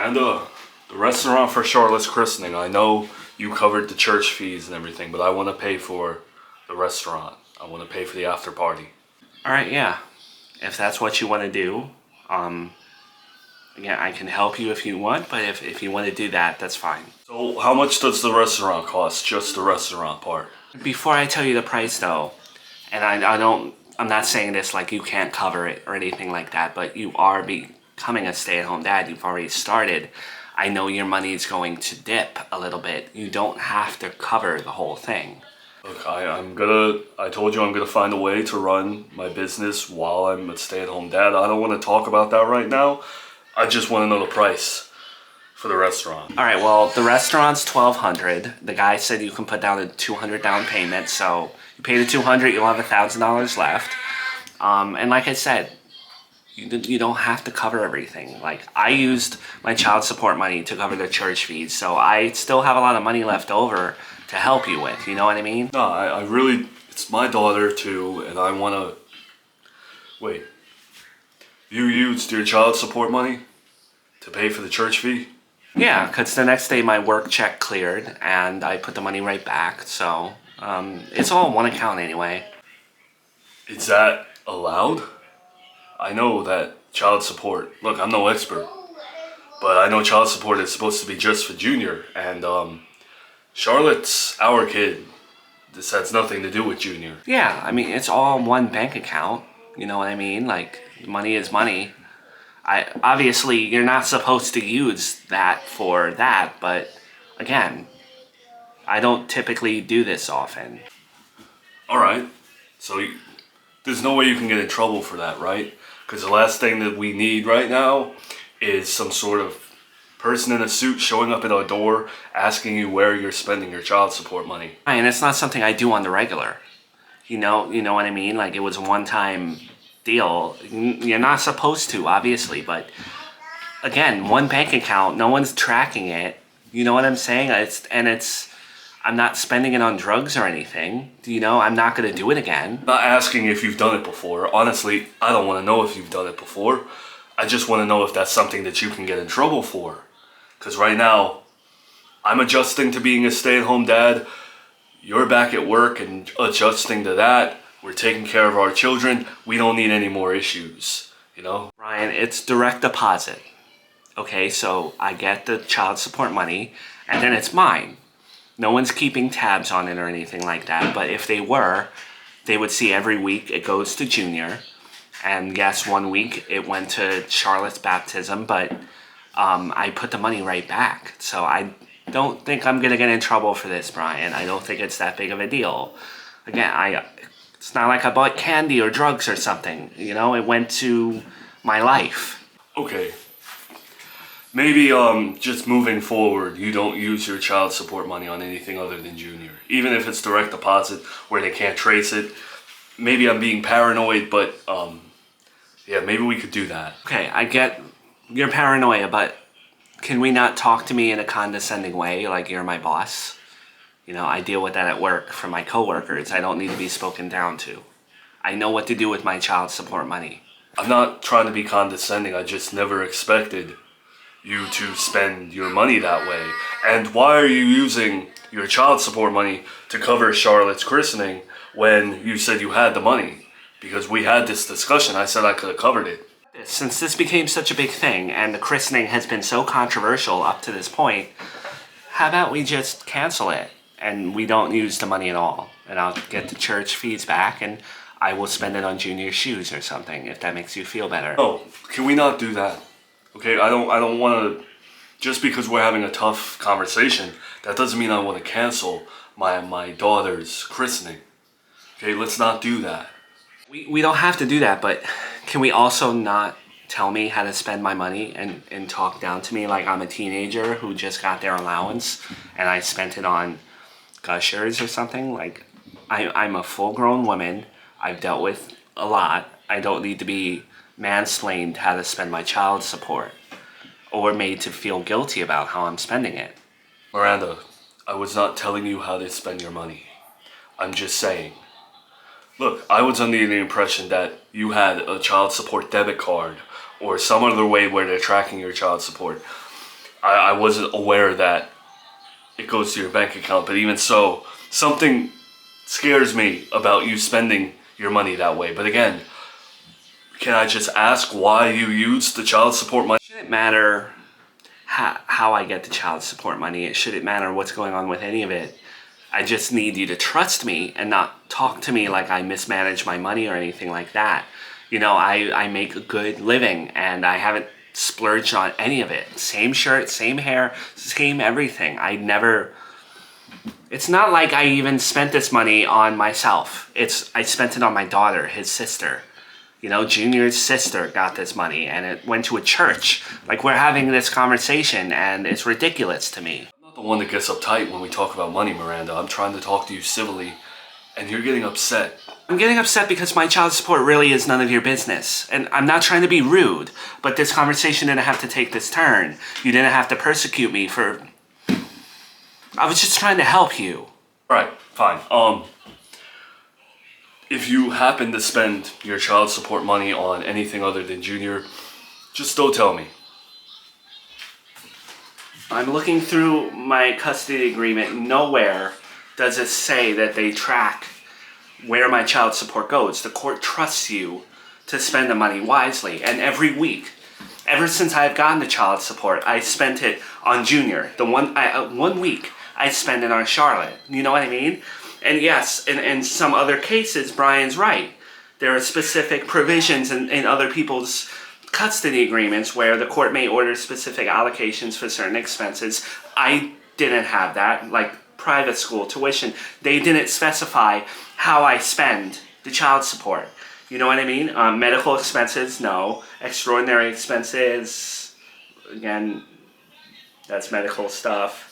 Miranda, the restaurant for Charlotte's christening, I know you covered the church fees and everything, but I want to pay for the restaurant. I want to pay for the after party. All right, yeah. If that's what you want to do, again, I can help you if you want, but if you want to do that, that's fine. So how much does the restaurant cost? Just the restaurant part. Before I tell you the price though, and I'm not saying this like you can't cover it or anything like that, but you are becoming a stay-at-home dad. You've already started. I know your money is going to dip a little bit. You don't have to cover the whole thing. Look, I told you I'm gonna find a way to run my business while I'm a stay-at-home dad. I don't want to talk about that right now. I just want to know the price for the restaurant. All right, well, the restaurant's $1,200. The guy said you can put down a $200 down payment, so you pay the $200, you'll have $1,000 left. And like I said, you don't have to cover everything. Like, I used my child support money to cover the church fees, so I still have a lot of money left over to help you with, you know what I mean? No, I really, it's my daughter too, and I want to, wait, you used your child support money to pay for the church fee? Yeah, because the next day my work check cleared, and I put the money right back, so it's all in one account anyway. Is that allowed? I know that child support, look, I'm no expert, but I know child support is supposed to be just for Junior, and Charlotte's our kid. This has nothing to do with Junior. Yeah, I mean, it's all in one bank account, you know what I mean? Like, money is money. Obviously, you're not supposed to use that for that, but again, I don't typically do this often. Alright, so there's no way you can get in trouble for that, right? Because the last thing that we need right now is some sort of person in a suit showing up at our door asking you where you're spending your child support money. And it's not something I do on the regular. You know what I mean? Like, it was a one-time deal. You're not supposed to, obviously, but again, one bank account, no one's tracking it. You know what I'm saying? I'm not spending it on drugs or anything. You know, I'm not gonna do it again. Not asking if you've done it before. Honestly, I don't want to know if you've done it before. I just want to know if that's something that you can get in trouble for. Because right now, I'm adjusting to being a stay-at-home dad. You're back at work and adjusting to that. We're taking care of our children. We don't need any more issues, you know? Ryan, it's direct deposit. Okay, so I get the child support money, and then it's mine. No one's keeping tabs on it or anything like that, but if they were, they would see every week it goes to Junior. And yes, 1 week it went to Charlotte's baptism, but I put the money right back. So I don't think I'm gonna get in trouble for this, Brian. I don't think it's that big of a deal. Again, it's not like I bought candy or drugs or something. You know, it went to my life. Okay. Maybe just moving forward, you don't use your child support money on anything other than Junior. Even if it's direct deposit where they can't trace it. Maybe I'm being paranoid, but yeah, maybe we could do that. Okay, I get your paranoia, but can we not talk to me in a condescending way like you're my boss? You know, I deal with that at work for my coworkers. I don't need to be spoken down to. I know what to do with my child support money. I'm not trying to be condescending. I just never expected you to spend your money that way. And why are you using your child support money to cover Charlotte's christening when you said you had the money? Because we had this discussion. I said I could have covered it. Since this became such a big thing and the christening has been so controversial up to this point, how about we just cancel it and we don't use the money at all? And I'll get the church fees back and I will spend it on Junior's shoes or something if that makes you feel better. Oh, can we not do that? Okay, I don't want to, just because we're having a tough conversation, that doesn't mean I want to cancel my daughter's christening. Okay, let's not do that. We don't have to do that, but can we also not tell me how to spend my money and talk down to me like I'm a teenager who just got their allowance and I spent it on Gushers or something? Like, I'm a full-grown woman. I've dealt with a lot. I don't need to be mansplained how to spend my child support or made to feel guilty about how I'm spending it. Miranda, I was not telling you how to spend your money. I'm just saying. Look, I was under the impression that you had a child support debit card or some other way where they're tracking your child support. I wasn't aware that it goes to your bank account, but even so, something scares me about you spending your money that way. But again, can I just ask why you use the child support money? It shouldn't matter how I get the child support money. It shouldn't matter what's going on with any of it. I just need you to trust me and not talk to me like I mismanage my money or anything like that. You know, I make a good living and I haven't splurged on any of it. Same shirt, same hair, same everything. It's not like I even spent this money on myself. I spent it on my daughter, his sister. You know, Junior's sister got this money and it went to a church. Like, we're having this conversation and it's ridiculous to me. I'm not the one that gets uptight when we talk about money, Miranda. I'm trying to talk to you civilly and you're getting upset. I'm getting upset because my child support really is none of your business. And I'm not trying to be rude, but this conversation didn't have to take this turn. You didn't have to persecute me for... I was just trying to help you. Alright, fine. If you happen to spend your child support money on anything other than Junior, just don't tell me. I'm looking through my custody agreement. Nowhere does it say that they track where my child support goes. The court trusts you to spend the money wisely. And every week, ever since I've gotten the child support, I spent it on Junior. The 1 week I spend it on Charlotte. You know what I mean? And yes, in some other cases, Brian's right. There are specific provisions in other people's custody agreements where the court may order specific allocations for certain expenses. I didn't have that, like private school tuition. They didn't specify how I spend the child support. You know what I mean? Medical expenses, no. Extraordinary expenses, again, that's medical stuff.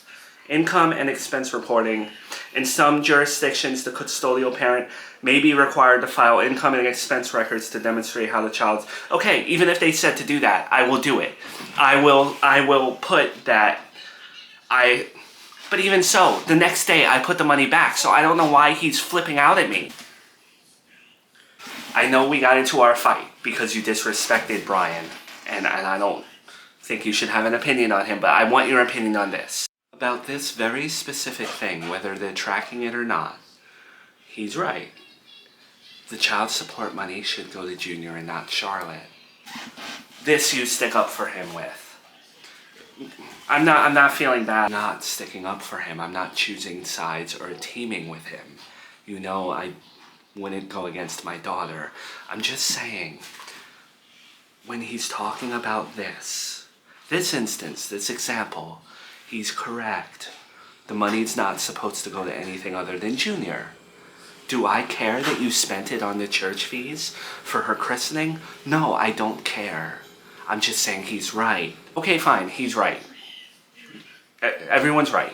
Income and expense reporting. In some jurisdictions, the custodial parent may be required to file income and expense records to demonstrate how the child's... Okay, even if they said to do that, I will do it. I will put that But even so, the next day I put the money back, so I don't know why he's flipping out at me. I know we got into our fight because you disrespected Brian, and I don't think you should have an opinion on him, but I want your opinion on this. About this very specific thing, whether they're tracking it or not, he's right. The child support money should go to Junior and not Charlotte. This you stick up for him with. I'm not feeling bad. I'm not sticking up for him. I'm not choosing sides or teaming with him. You know, I wouldn't go against my daughter. I'm just saying, when he's talking about this instance, this example, he's correct. The money's not supposed to go to anything other than Junior. Do I care that you spent it on the church fees for her christening? No, I don't care. I'm just saying he's right. Okay, fine, he's right. Everyone's right.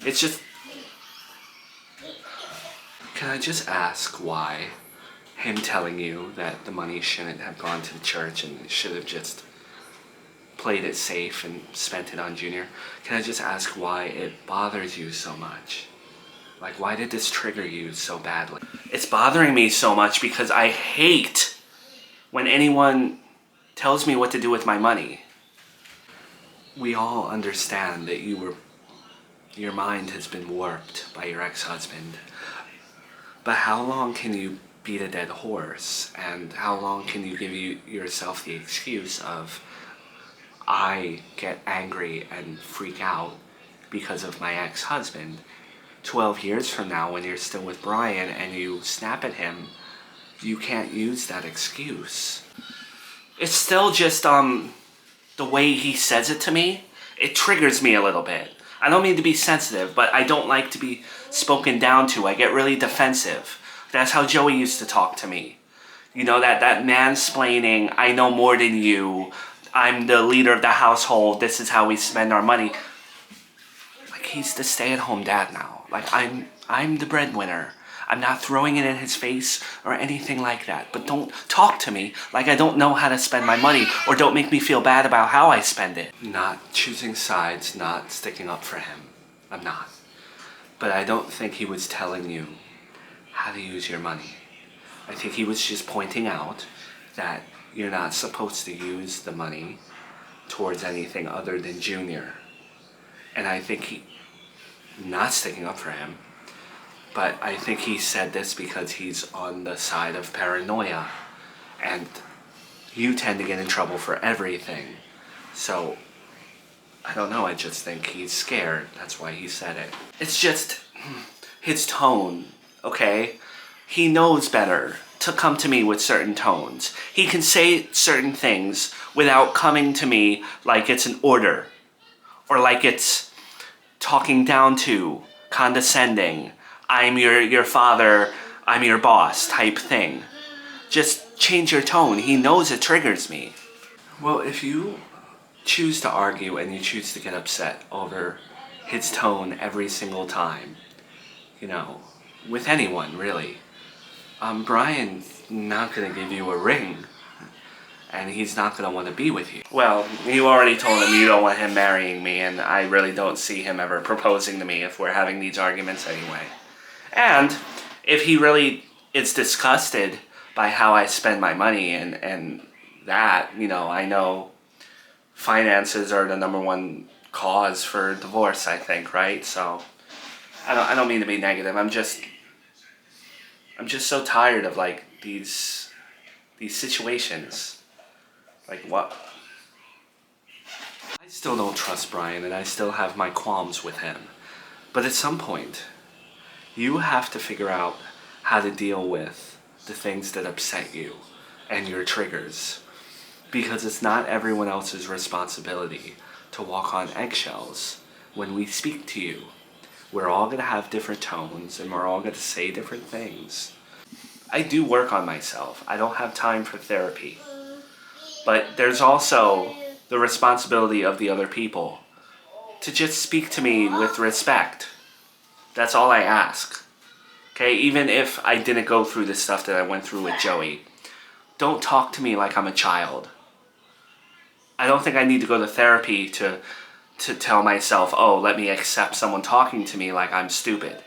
It's just... Can I just ask why him telling you that the money shouldn't have gone to the church and should have just played it safe and spent it on Junior? Can I just ask why it bothers you so much? Like, why did this trigger you so badly? It's bothering me so much because I hate when anyone tells me what to do with my money. We all understand that your mind has been warped by your ex-husband. But how long can you beat a dead horse? And how long can you give yourself the excuse of, I get angry and freak out because of my ex-husband? 12 years from now, when you're still with Brian and you snap at him, you can't use that excuse. It's still just, the way he says it to me, it triggers me a little bit. I don't mean to be sensitive, but I don't like to be spoken down to. I get really defensive. That's how Joey used to talk to me. You know, that mansplaining, I know more than you, I'm the leader of the household, this is how we spend our money. Like, he's the stay-at-home dad now. Like, I'm the breadwinner. I'm not throwing it in his face or anything like that. But don't talk to me like I don't know how to spend my money, or don't make me feel bad about how I spend it. Not choosing sides, not sticking up for him. I'm not. But I don't think he was telling you how to use your money. I think he was just pointing out that you're not supposed to use the money towards anything other than Junior. And I think not sticking up for him, but I think he said this because he's on the side of paranoia. And you tend to get in trouble for everything. So, I don't know, I just think he's scared. That's why he said it. It's just his tone, okay? He knows better to come to me with certain tones. He can say certain things without coming to me like it's an order. Or like it's talking down to, condescending, I'm your father, I'm your boss type thing. Just change your tone. He knows it triggers me. Well, if you choose to argue and you choose to get upset over his tone every single time, you know, with anyone really, Brian's not gonna give you a ring, and he's not gonna want to be with you. Well, you already told him you don't want him marrying me, and I really don't see him ever proposing to me if we're having these arguments anyway. And if he really is disgusted by how I spend my money and that, you know, I know finances are the number one cause for divorce, I think, right? So I don't mean to be negative. I'm just so tired of like these situations. Like what? I still don't trust Brian and I still have my qualms with him. But at some point, you have to figure out how to deal with the things that upset you and your triggers. Because it's not everyone else's responsibility to walk on eggshells when we speak to you. We're all going to have different tones and we're all going to say different things. I do work on myself. I don't have time for therapy. But there's also the responsibility of the other people to just speak to me with respect. That's all I ask. Okay, even if I didn't go through the stuff that I went through with Joey, don't talk to me like I'm a child. I don't think I need to go to therapy to tell myself, oh, let me accept someone talking to me like I'm stupid.